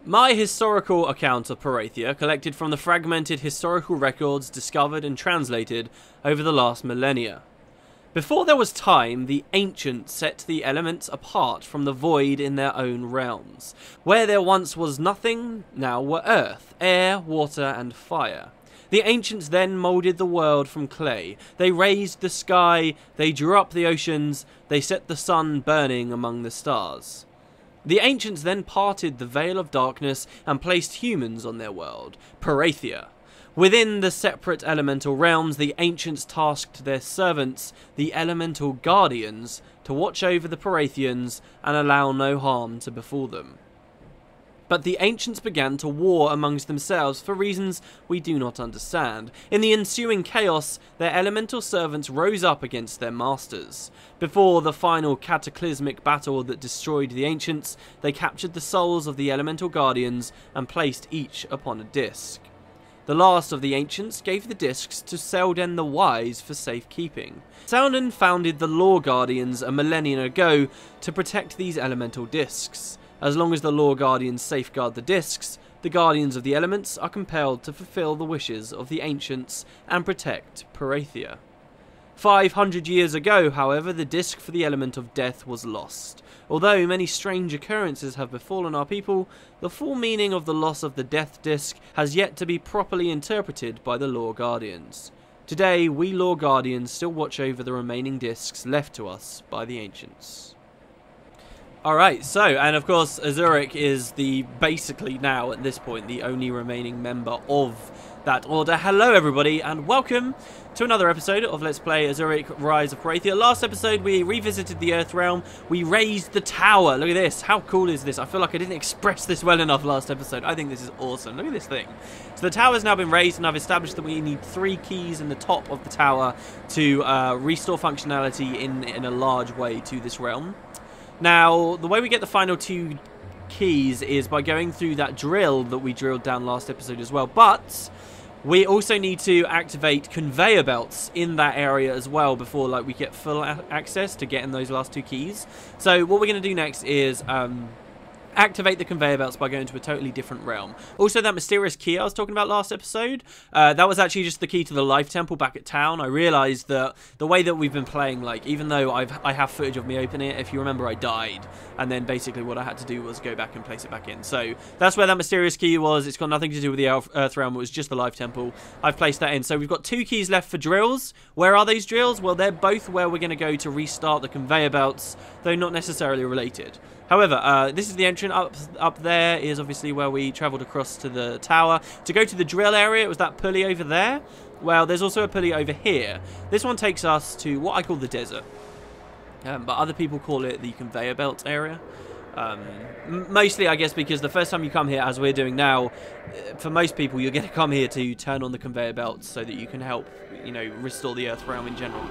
My historical account of Perathia, collected from the fragmented historical records discovered and translated over the last millennia. Before there was time, the ancients set the elements apart from the void in their own realms. Where there once was nothing, now were earth, air, water, and fire. The ancients then moulded the world from clay. They raised the sky, they drew up the oceans, they set the sun burning among the stars. The ancients then parted the veil of darkness and placed humans on their world, Perathia. Within the separate elemental realms, the ancients tasked their servants, the elemental guardians, to watch over the Perathians and allow no harm to befall them. But the ancients began to war amongst themselves for reasons we do not understand. In the ensuing chaos, their elemental servants rose up against their masters. Before the final cataclysmic battle that destroyed the ancients, they captured the souls of the elemental guardians and placed each upon a disc. The last of the ancients gave the discs to Selden the Wise for safekeeping. Selden founded the Law Guardians a millennia ago to protect these elemental discs. As long as the Law Guardians safeguard the discs, the Guardians of the Elements are compelled to fulfill the wishes of the ancients and protect Perathia. 500 years ago, however, the disc for the element of death was lost. Although many strange occurrences have befallen our people, the full meaning of the loss of the death disc has yet to be properly interpreted by the Law Guardians. Today, we Law Guardians still watch over the remaining discs left to us by the ancients. Alright, so, and of course, Azurik is basically now, at this point, the only remaining member of that order. Hello everybody, and welcome to another episode of Let's Play Azurik Rise of Perathia. Last episode, we revisited the Earth Realm, we raised the tower. Look at this, how cool is this? I feel like I didn't express this well enough last episode. I think this is awesome, look at this thing. So the tower's now been raised, and I've established that we need 3 keys in the top of the tower to restore functionality in a large way to this realm. Now, the way we get the final 2 keys is by going through that drill that we drilled down last episode as well, but we also need to activate conveyor belts in that area as well before we get full access to getting those last 2 keys. So what we're going to do next is activate the conveyor belts by going to a totally different realm. Also, that mysterious key I was talking about last episode, that was actually just the key to the life temple back at town. I realized that the way that we've been playing, even though I have footage of me opening it, if you remember, I died, and then basically what I had to do was go back and place it back in. So that's where that mysterious key was. It's got nothing to do with the Earth realm. It was just the life temple. I've placed that in. So we've got 2 keys left for drills. Where are those drills? Well, they're both where we're going to go to restart the conveyor belts, though not necessarily related. However, this is the entrance. Up there is obviously where we travelled across to the tower. To go to the drill area, it was that pulley over there. Well, there's also a pulley over here. This one takes us to what I call the desert. But other people call it the conveyor belt area. Mostly, I guess, because the first time you come here, as we're doing now, for most people, you're going to come here to turn on the conveyor belts so that you can help, restore the Earth realm in general.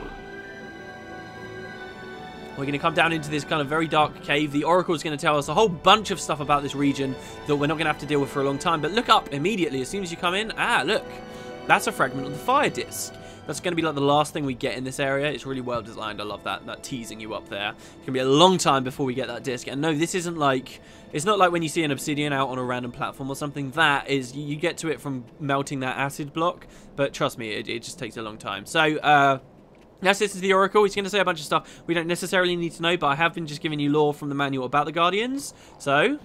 We're going to come down into this kind of very dark cave. The Oracle is going to tell us a whole bunch of stuff about this region that we're not going to have to deal with for a long time. But look up immediately as soon as you come in. Ah, look. That's a fragment of the fire disc. That's going to be the last thing we get in this area. It's really well designed. I love that teasing you up there. It's going to be a long time before we get that disc. And no, this isn't it's not like when you see an obsidian out on a random platform or something. That is, you get to it from melting that acid block. But trust me, it just takes a long time. So, yes, this is the Oracle. He's going to say a bunch of stuff we don't necessarily need to know, but I have been just giving you lore from the manual about the Guardians. So,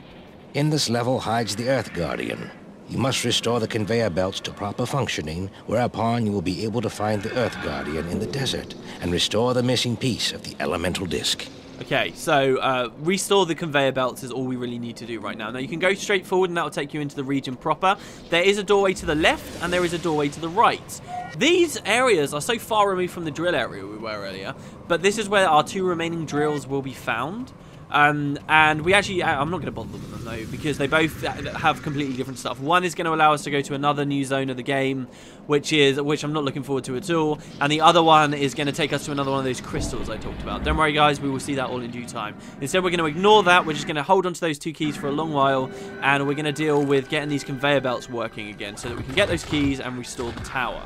in this level hides the Earth Guardian. You must restore the conveyor belts to proper functioning, whereupon you will be able to find the Earth Guardian in the desert and restore the missing piece of the elemental disc. Okay, so restore the conveyor belts is all we really need to do right now. Now, you can go straight forward and that will take you into the region proper. There is a doorway to the left and there is a doorway to the right. These areas are so far removed from the drill area we were earlier, but this is where our 2 remaining drills will be found. And we actually, I'm not going to bother with them though, because they both have completely different stuff. One is going to allow us to go to another new zone of the game, which I'm not looking forward to at all. And the other one is going to take us to another one of those crystals I talked about. Don't worry guys, we will see that all in due time. Instead, we're going to ignore that. We're just going to hold on to those 2 keys for a long while, and we're going to deal with getting these conveyor belts working again so that we can get those keys and restore the tower.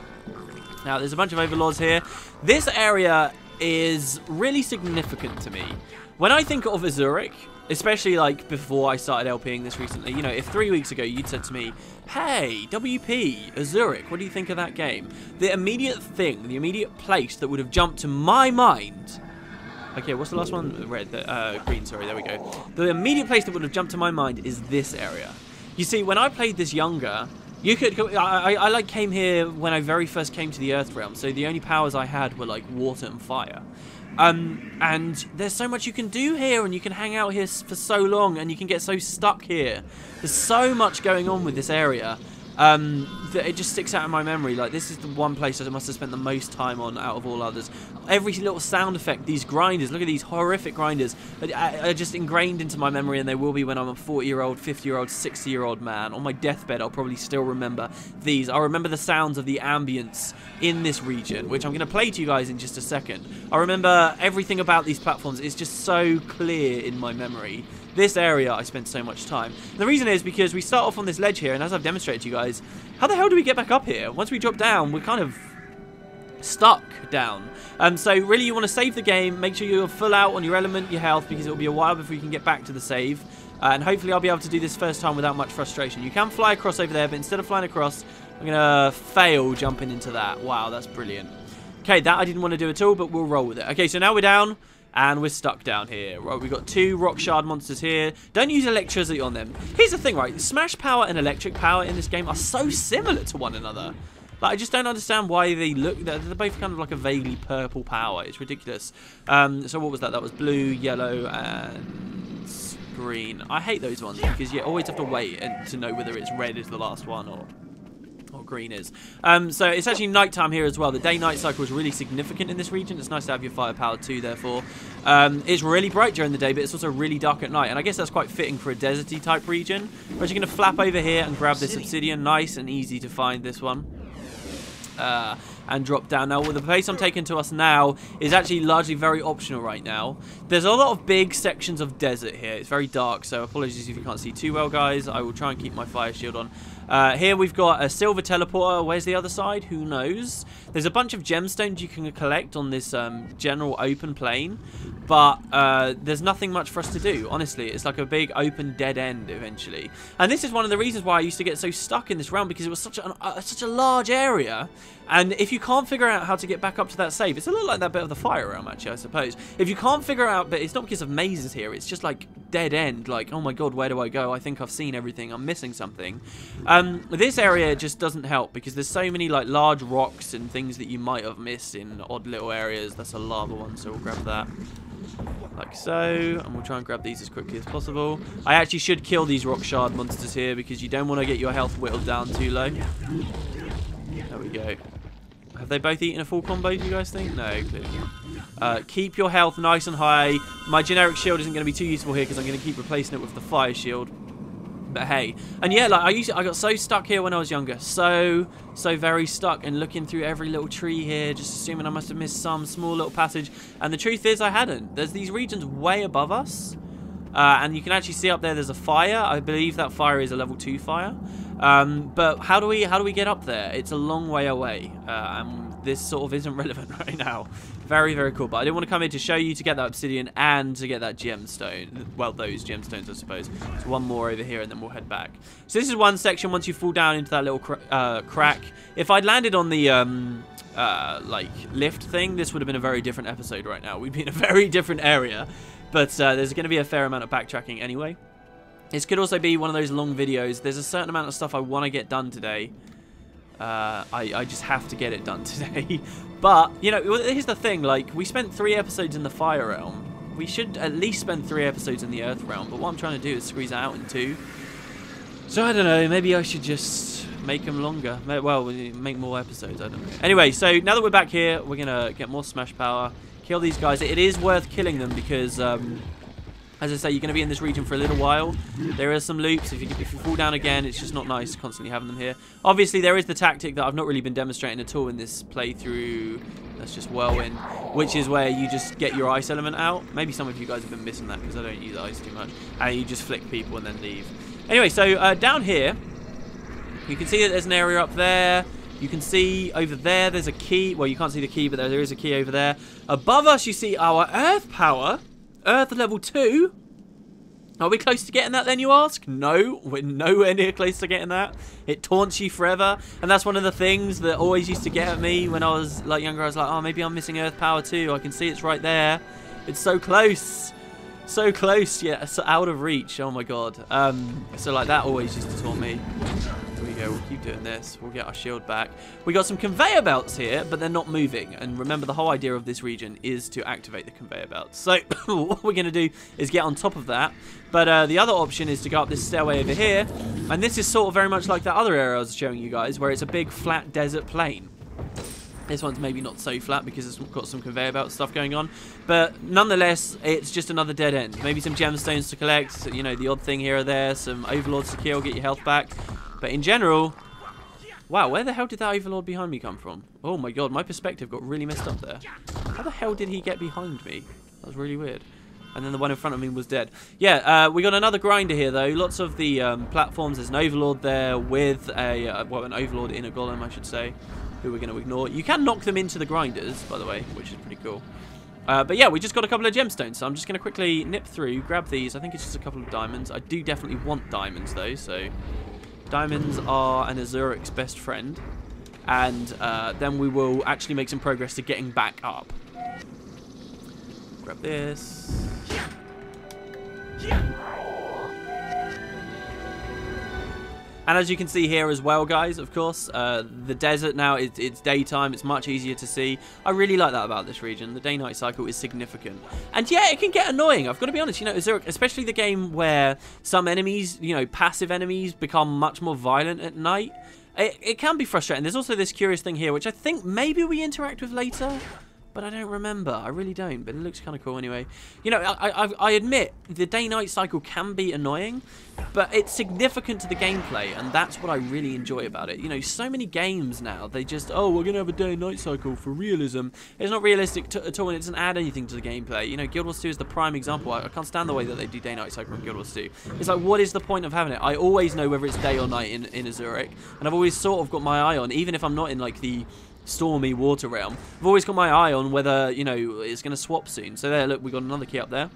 Now, there's a bunch of overlords here. This area is really significant to me. When I think of Azurik, Especially, like, before I started LPing this recently. You know, if 3 weeks ago you'd said to me, hey, WP, Azurik, what do you think of that game? The immediate thing, the immediate place that would have jumped to my mind... Okay, what's the last one? Red, green, sorry, there we go. The immediate place that would have jumped to my mind is this area. You see, when I played this younger, you could... I like, came here when I very first came to the Earth realm, so the only powers I had were, like, water and fire. And there's so much you can do here, and you can hang out here for so long, and you can get so stuck here. There's so much going on with this area that it just sticks out in my memory. Like, this is the one place that I must have spent the most time on out of all others. Every little sound effect, these grinders, look at these horrific grinders, are just ingrained into my memory, and they will be when I'm a 40-year-old, 50-year-old, 60-year-old man. On my deathbed, I'll probably still remember these. I'll remember the sounds of the ambience in this region, which I'm going to play to you guys in just a second. I remember everything about these platforms. It's just so clear in my memory. This area, I spent so much time. The reason is because we start off on this ledge here, and as I've demonstrated to you guys, how the hell do we get back up here? Once we drop down, we're kind of stuck down. So really, you want to save the game, make sure you're full out on your element, your health, because it'll be a while before you can get back to the save. And hopefully I'll be able to do this first time without much frustration. You can fly across over there, but instead of flying across, I'm going to fail jumping into that. Wow, that's brilliant. Okay, that I didn't want to do at all, but we'll roll with it. Okay, so now we're down. And we're stuck down here. Right, we've got 2 rock shard monsters here. Don't use electricity on them. Here's the thing, right? Smash power and electric power in this game are so similar to one another. Like, I just don't understand why they look... They're both kind of like a vaguely purple power. It's ridiculous. So what was that? That was blue, yellow, and green. I hate those ones because you always have to wait to know whether it's red is the last one or green is. So it's actually nighttime here as well. The day-night cycle is really significant in this region. It's nice to have your firepower too, therefore. It's really bright during the day, but it's also really dark at night. And I guess that's quite fitting for a deserty type region. We're actually going to flap over here and grab this obsidian. Nice and easy to find this one. And drop down. Now, the place I'm taking to us now is actually largely very optional right now. There's a lot of big sections of desert here. It's very dark, so apologies if you can't see too well, guys. I will try and keep my fire shield on. Here we've got a silver teleporter. Where's the other side? Who knows? There's a bunch of gemstones you can collect on this general open plain, but there's nothing much for us to do, honestly. It's like a big open dead end eventually. And this is one of the reasons why I used to get so stuck in this realm, because it was such a large area. And if you can't figure out how to get back up to that save, it's a little like that bit of the fire realm, actually, I suppose. If you can't figure out, but it's not because of mazes here, it's just like dead end, like, oh my god, where do I go? I think I've seen everything, I'm missing something. This area just doesn't help, because there's so many like large rocks and things that you might have missed in odd little areas. That's a lava one, so we'll grab that. Like so, and we'll try and grab these as quickly as possible. I actually should kill these rock shard monsters here, because you don't want to get your health whittled down too low. There we go. Have they both eaten a full combo, do you guys think? No, clearly not. Keep your health nice and high. My generic shield isn't going to be too useful here, because I'm going to keep replacing it with the fire shield. But hey, and yeah, like I got so stuck here when I was younger, so very stuck, and looking through every little tree here, just assuming I must have missed some small little passage. And the truth is, I hadn't. There's these regions way above us, and you can actually see up there. There's a fire. I believe that fire is a level 2 fire. But how do we get up there? It's a long way away, and this sort of isn't relevant right now. Very, very cool. But I didn't want to come here to show you to get that obsidian and to get that gemstone. Well, those gemstones, I suppose. So one more over here, and then we'll head back. So this is one section. Once you fall down into that little crack, if I'd landed on the like lift thing, this would have been a very different episode right now. We'd be in a very different area. But there's going to be a fair amount of backtracking anyway. This could also be one of those long videos. There's a certain amount of stuff I want to get done today. I just have to get it done today. But, you know, here's the thing. Like, we spent 3 episodes in the Fire Realm. We should at least spend 3 episodes in the Earth Realm. But what I'm trying to do is squeeze it out in 2. So, I don't know. Maybe I should just make them longer. Well, make more episodes. I don't know. Anyway, so now that we're back here, we're going to get more smash power. Kill these guys. It is worth killing them because... as I say, you're going to be in this region for a little while. There are some loops. If you fall down again, it's just not nice constantly having them here. Obviously, there is the tactic that I've not really been demonstrating at all in this playthrough. That's just whirlwind, which is where you just get your ice element out. Maybe some of you guys have been missing that because I don't use ice too much. And you just flick people and then leave. Anyway, so down here, you can see that there's an area up there. You can see over there, there's a key. Well, you can't see the key, but there is a key over there. Above us, you see our earth power. Earth level 2. Are we close to getting that then, you ask? No, we're nowhere near close to getting that. It taunts you forever, and that's one of the things that always used to get at me when I was like younger. I was like, oh, maybe I'm missing Earth power too. I can see it's right there. It's so close. So close, yeah, so out of reach. Oh my god. So like that always used to taunt me. Here we go, we'll keep doing this. We'll get our shield back. We got some conveyor belts here, but they're not moving. And remember, the whole idea of this region is to activate the conveyor belts. So what we're going to do is get on top of that. But the other option is to go up this stairway over here. And this is sort of very much like that other area I was showing you guys, where it's a big flat desert plain. This one's maybe not so flat because it's got some conveyor belt stuff going on. But nonetheless, it's just another dead end. Maybe some gemstones to collect, you know, the odd thing here or there. Some overlords to kill, get your health back. But in general, wow, where the hell did that overlord behind me come from? Oh my god, my perspective got really messed up there. How the hell did he get behind me? That was really weird. And then the one in front of me was dead. Yeah, we got another grinder here, though. Lots of the platforms. There's an overlord there with a, well, an overlord in a golem, I should say, who we're going to ignore. You can knock them into the grinders, by the way, which is pretty cool. But yeah, we just got a couple of gemstones, so I'm just going to quickly nip through, grab these. I think it's just a couple of diamonds. I do definitely want diamonds, though, so diamonds are an Azurik's best friend. And then we will actually make some progress to getting back up. Grab this. And as you can see here as well, guys, of course, the desert now, it's daytime. It's much easier to see. I really like that about this region. The day-night cycle is significant. And yeah, it can get annoying. I've got to be honest. You know, Azurik, especially the game where some enemies, you know, passive enemies become much more violent at night. It can be frustrating. There's also this curious thing here, which I think maybe we interact with later. But I don't remember. I really don't. But it looks kind of cool anyway. You know, I admit the day-night cycle can be annoying, but it's significant to the gameplay, and that's what I really enjoy about it. You know, so many games now, they just, oh, we're going to have a day-night cycle for realism. It's not realistic at all, and it doesn't add anything to the gameplay. You know, Guild Wars 2 is the prime example. I can't stand the way that they do day-night cycle in Guild Wars 2. It's like, what is the point of having it? I always know whether it's day or night in Azurik, and I've always sort of got my eye on, even if I'm not in, like, the stormy water realm, I've always got my eye on whether, you know, it's going to swap soon. So there, look, we got another key up there.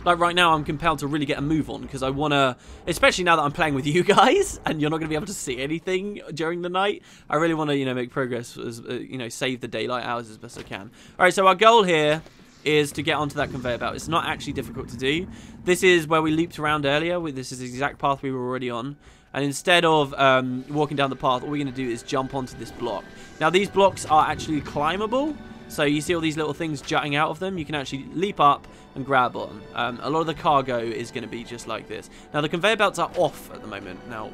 Like right now, I'm compelled to really get a move on because I want to, especially now that I'm playing with you guys and you're not going to be able to see anything during the night, I really want to, you know, make progress, as you know, save the daylight hours as best I can. All right, so our goal here is to get onto that conveyor belt. It's not actually difficult to do. This is where we looped around earlier. This is the exact path we were already on. And instead of walking down the path, all we're going to do is jump onto this block. Now, these blocks are actually climbable. So you see all these little things jutting out of them. You can actually leap up and grab on. A lot of the cargo is going to be just like this. Now, the conveyor belts are off at the moment. Now,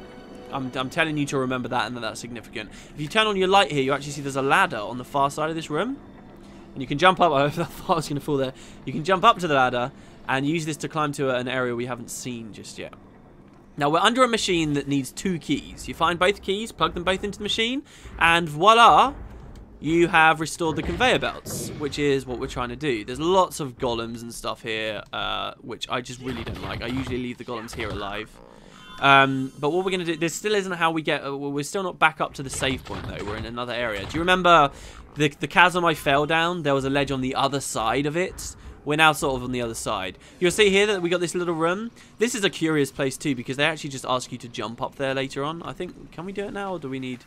I'm telling you to remember that and that's significant. If you turn on your light here, you actually see there's a ladder on the far side of this room. And you can jump up. I thought I was going to fall there. You can jump up to the ladder and use this to climb to an area we haven't seen just yet. Now, we're under a machine that needs 2 keys. You find both keys, plug them both into the machine, and voila, you have restored the conveyor belts, which is what we're trying to do. There's lots of golems and stuff here, which I just really don't like. I usually leave the golems here alive. But what we're going to do, this still isn't how we get, we're still not back up to the save point, though. We're in another area. Do you remember the chasm I fell down? There was a ledge on the other side of it. We're now sort of on the other side. You'll see here that we got this little room. This is a curious place too because they actually just ask you to jump up there later on. I think, can we do it now or do we need...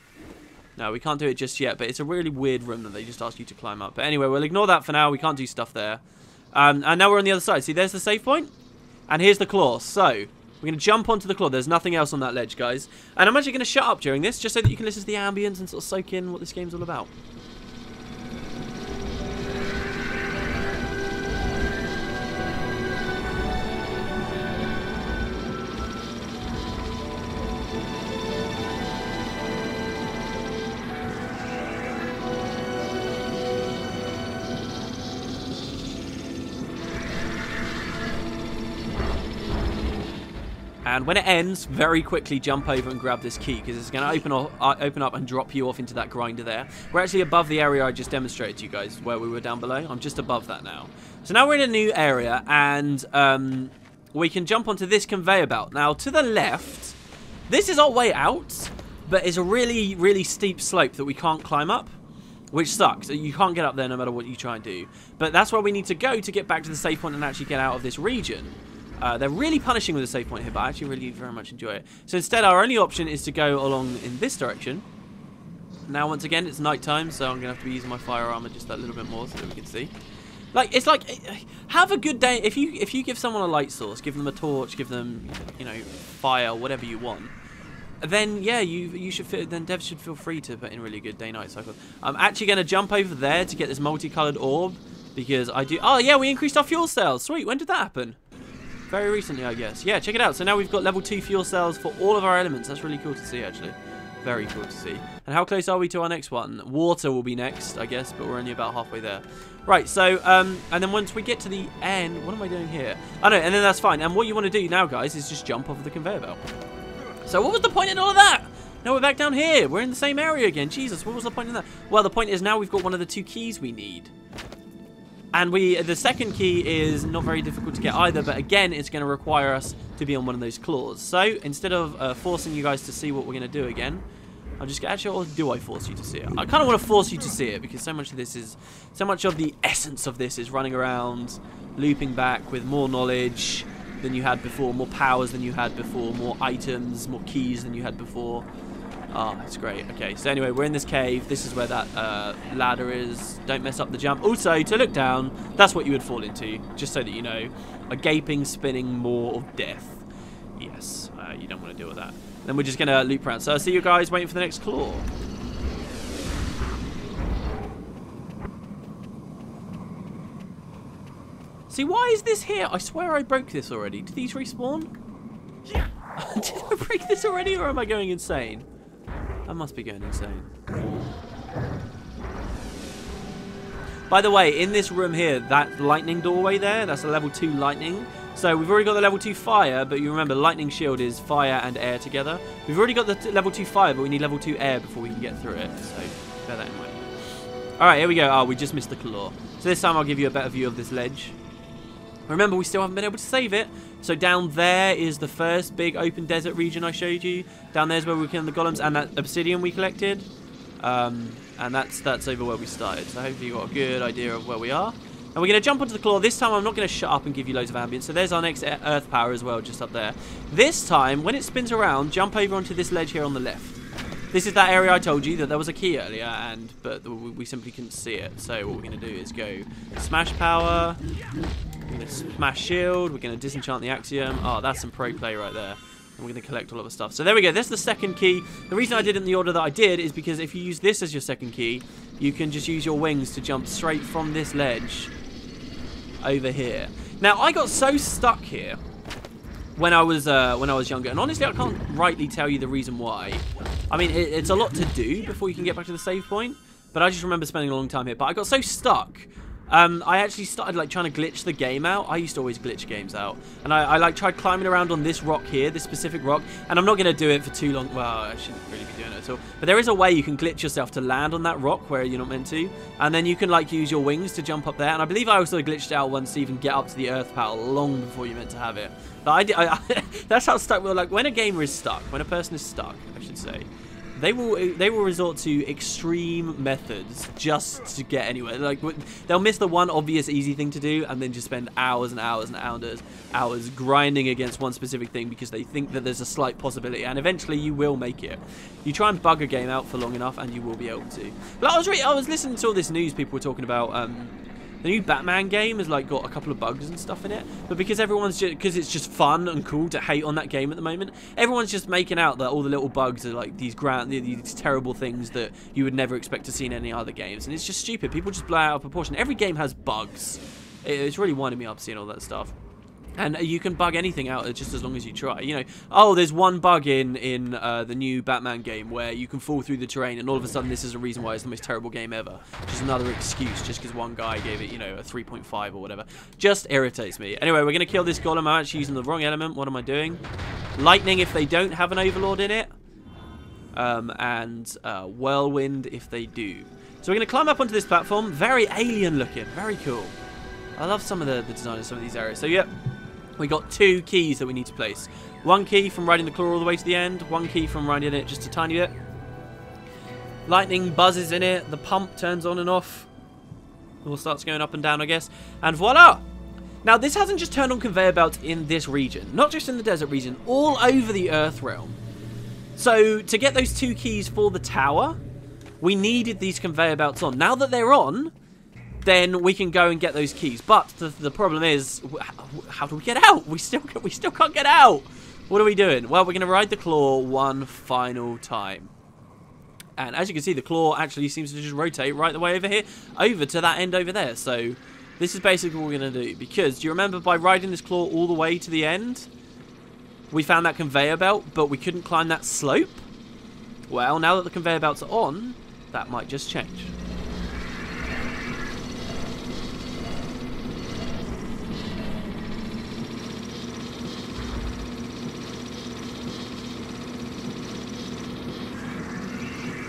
No, we can't do it just yet, but it's a really weird room that they just ask you to climb up. But anyway, we'll ignore that for now. We can't do stuff there. And now we're on the other side. See, there's the save point. And here's the claw. So, we're going to jump onto the claw. There's nothing else on that ledge, guys. And I'm actually going to shut up during this just so that you can listen to the ambience and sort of soak in what this game's all about. And when it ends, very quickly jump over and grab this key because it's going to open up and drop you off into that grinder there. We're actually above the area I just demonstrated to you guys where we were down below. I'm just above that now. So now we're in a new area and we can jump onto this conveyor belt. Now to the left, this is our way out, but it's a really, really steep slope that we can't climb up, which sucks. You can't get up there no matter what you try and do. But that's where we need to go to get back to the save point and actually get out of this region. They're really punishing with the save point here, but I actually really very much enjoy it. So instead, our only option is to go along in this direction. Now, once again, it's nighttime, so I'm going to have to be using my fire armor just that little bit more so that we can see. Like, it's like, have a good day. If you give someone a light source, give them a torch, give them, you know, fire, whatever you want, then yeah, you should feel, then devs should feel free to put in really good day-night cycles. I'm actually going to jump over there to get this multicolored orb because I do. Oh yeah, we increased our fuel cells. Sweet. When did that happen? Very recently, I guess. Yeah, check it out. So now we've got level 2 fuel cells for all of our elements. That's really cool to see, actually. Very cool to see. And how close are we to our next one? Water will be next, I guess, but we're only about halfway there. Right, so, and then once we get to the end, what am I doing here? Oh, no, and then that's fine. And what you want to do now, guys, is just jump off of the conveyor belt. So what was the point in all of that? Now we're back down here. We're in the same area again. Jesus, what was the point in that? Well, the point is now we've got one of the 2 keys we need. And the second key is not very difficult to get either, but again, it's going to require us to be on one of those claws. So instead of forcing you guys to see what we're going to do again, I'll just actually, or do I force you to see it? I kind of want to force you to see it because so much of the essence of this is running around, looping back with more knowledge than you had before, more powers than you had before, more items, more keys than you had before. Oh, it's great. Okay, so anyway, we're in this cave. This is where that ladder is. Don't mess up the jump. Also, to look down, that's what you would fall into, just so that you know. A gaping, spinning maw of death. Yes, you don't want to deal with that. Then we're just going to loop around. So I'll see you guys waiting for the next claw. See, why is this here? I swear I broke this already. Did these respawn? Yeah. Did I break this already, or am I going insane? I must be going insane. By the way, in this room here, that lightning doorway there, that's a level 2 lightning. So we've already got the level 2 fire, but you remember lightning shield is fire and air together. We've already got the level 2 fire, but we need level 2 air before we can get through it. So bear that in mind. Alright, here we go. Oh, we just missed the claw. So this time I'll give you a better view of this ledge. Remember, we still haven't been able to save it. So down there is the first big open desert region I showed you. Down there's where we killed the golems and that obsidian we collected. And that's over where we started. So hopefully you got a good idea of where we are. And we're going to jump onto the claw. This time I'm not going to shut up and give you loads of ambience. So there's our next earth power as well, just up there. This time, when it spins around, jump over onto this ledge here on the left. This is that area I told you that there was a key earlier, but we simply couldn't see it. So what we're going to do is go smash power. We're going to smash shield. We're going to disenchant the axiom. Oh, that's some pro play right there. And we're going to collect all of the stuff. So there we go. That's the second key. The reason I did it in the order that I did is because if you use this as your second key, you can just use your wings to jump straight from this ledge over here. Now, I got so stuck here when I was younger, and honestly, I can't rightly tell you the reason why. I mean, it's a lot to do before you can get back to the save point, but I just remember spending a long time here. But I got so stuck. I actually started like trying to glitch the game out. I used to always glitch games out, and I like tried climbing around on this rock here, this specific rock, and I'm not going to do it for too long. Well, I shouldn't really be doing it at all, but there is a way you can glitch yourself to land on that rock where you're not meant to, and then you can like use your wings to jump up there. And I believe I also glitched out once to even get up to the earth power long before you're meant to have it. But that's how stuck we're. Like when a gamer is stuck, when a person is stuck, I should say, they will resort to extreme methods just to get anywhere. Like they'll miss the one obvious easy thing to do, and then just spend hours and hours and hours grinding against one specific thing because they think that there's a slight possibility, and eventually you will make it. You try and bug a game out for long enough, and you will be able to. But I was listening to all this news people were talking about. The new Batman game has like got a couple of bugs and stuff in it, but because because it's just fun and cool to hate on that game at the moment, everyone's just making out that all the little bugs are like these terrible things that you would never expect to see in any other games, and it's just stupid. People just blow it out of proportion. Every game has bugs. It's really winding me up seeing all that stuff. And you can bug anything out just as long as you try. You know, oh, there's one bug in the new Batman game where you can fall through the terrain, and all of a sudden this is a reason why it's the most terrible game ever. Just another excuse, just because one guy gave it, you know, a 3.5 or whatever. Just irritates me. Anyway, we're going to kill this golem. I'm actually using the wrong element. What am I doing? Lightning if they don't have an overlord in it. And whirlwind if they do. So we're going to climb up onto this platform. Very alien looking. Very cool. I love some of the design of some of these areas. So, yep. We got 2 keys that we need to place. One key from riding the claw all the way to the end. One key from riding it just a tiny bit. Lightning buzzes in it. The pump turns on and off. All starts going up and down, I guess. And voila! Now, this hasn't just turned on conveyor belts in this region. Not just in the desert region. All over the Earth realm. So, to get those 2 keys for the tower, we needed these conveyor belts on. Now that they're on, then we can go and get those keys. But the problem is, how do we get out? We still can't get out. What are we doing? Well, we're going to ride the claw one final time. And as you can see, the claw actually seems to just rotate right the way over here, over to that end over there. So this is basically what we're going to do. Because do you remember by riding this claw all the way to the end, we found that conveyor belt, but we couldn't climb that slope? Well, now that the conveyor belts are on, that might just change.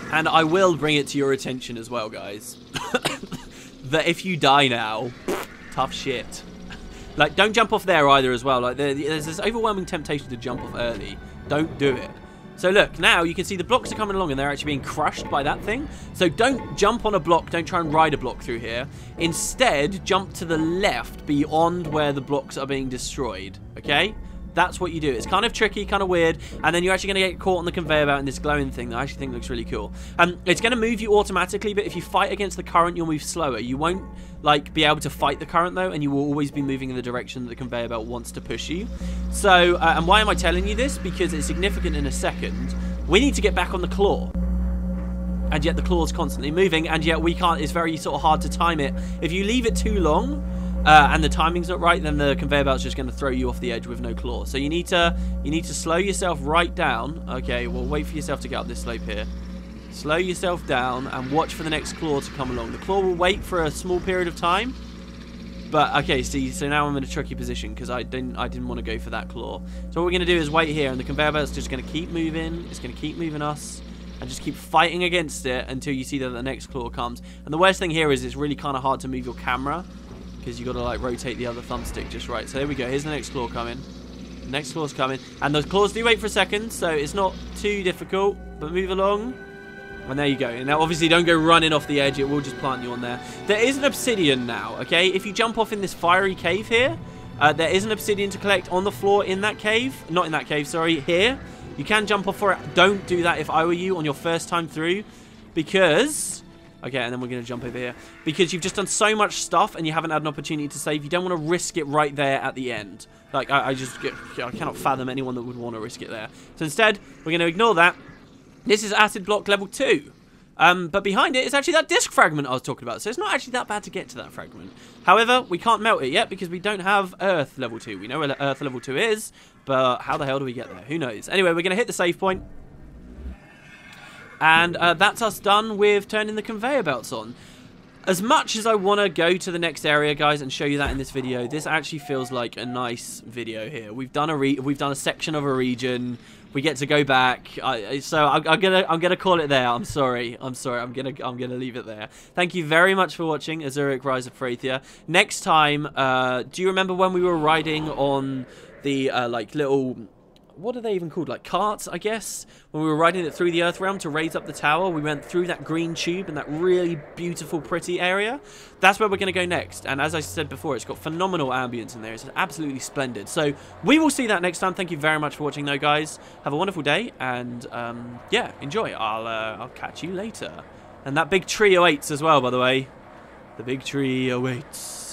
And I will bring it to your attention as well, guys, that if you die now, tough shit. Like, don't jump off there either as well. Like, there's this overwhelming temptation to jump off early. Don't do it. So look, now you can see the blocks are coming along and they're actually being crushed by that thing. So don't jump on a block, don't try and ride a block through here. Instead, jump to the left beyond where the blocks are being destroyed, okay? That's what you do. It's kind of tricky, kind of weird, and then you're actually going to get caught on the conveyor belt in this glowing thing that I actually think looks really cool. It's going to move you automatically, but if you fight against the current, you'll move slower. You won't like be able to fight the current though, and you will always be moving in the direction that the conveyor belt wants to push you. So, and why am I telling you this? Because it's significant in a second. We need to get back on the claw. And yet the claw's constantly moving, and yet we can't. It's very sort of hard to time it. If you leave it too long, and the timing's not right, then the conveyor belt's just going to throw you off the edge with no claw. So you need to slow yourself right down. Okay, well, wait for yourself to get up this slope here. Slow yourself down and watch for the next claw to come along. The claw will wait for a small period of time. But okay, see, so now I'm in a tricky position because I didn't want to go for that claw. So what we're going to do is wait here, and the conveyor belt's just going to keep moving. It's going to keep moving us. And just keep fighting against it until you see that the next claw comes. And the worst thing here is it's really kind of hard to move your camera, because you've got to like rotate the other thumbstick just right. So there we go. Here's the next claw coming. The next claw's coming. And those claws do wait for a second, so it's not too difficult. But move along. And there you go. And now obviously don't go running off the edge. It will just plant you on there. There is an obsidian now, okay? If you jump off in this fiery cave here, there is an obsidian to collect on the floor in that cave. Not in that cave, sorry. Here. You can jump off for it. Don't do that if I were you on your first time through. Because... okay, and then we're going to jump over here. Because you've just done so much stuff and you haven't had an opportunity to save. You don't want to risk it right there at the end. Like, I cannot fathom anyone that would want to risk it there. So instead, we're going to ignore that. This is acid block level 2. But behind it is actually that disc fragment I was talking about. So it's not actually that bad to get to that fragment. However, we can't melt it yet because we don't have Earth level 2. We know where Earth level 2 is, but how the hell do we get there? Who knows? Anyway, we're going to hit the save point. And that's us done with turning the conveyor belts on. As much as I want to go to the next area, guys, and show you that in this video, this actually feels like a nice video here. We've done a section of a region. We get to go back. So I'm gonna call it there. I'm sorry. I'm gonna leave it there. Thank you very much for watching Azurik Rise of Perathia. Next time, do you remember when we were riding on the like little, what are they even called? Like carts, I guess? When we were riding it through the Earth realm to raise up the tower, we went through that green tube in that really beautiful, pretty area. That's where we're going to go next. And as I said before, it's got phenomenal ambience in there. It's absolutely splendid. So we will see that next time. Thank you very much for watching, though, guys. Have a wonderful day. And, yeah, enjoy. I'll catch you later. And that big tree awaits as well, by the way. The big tree awaits.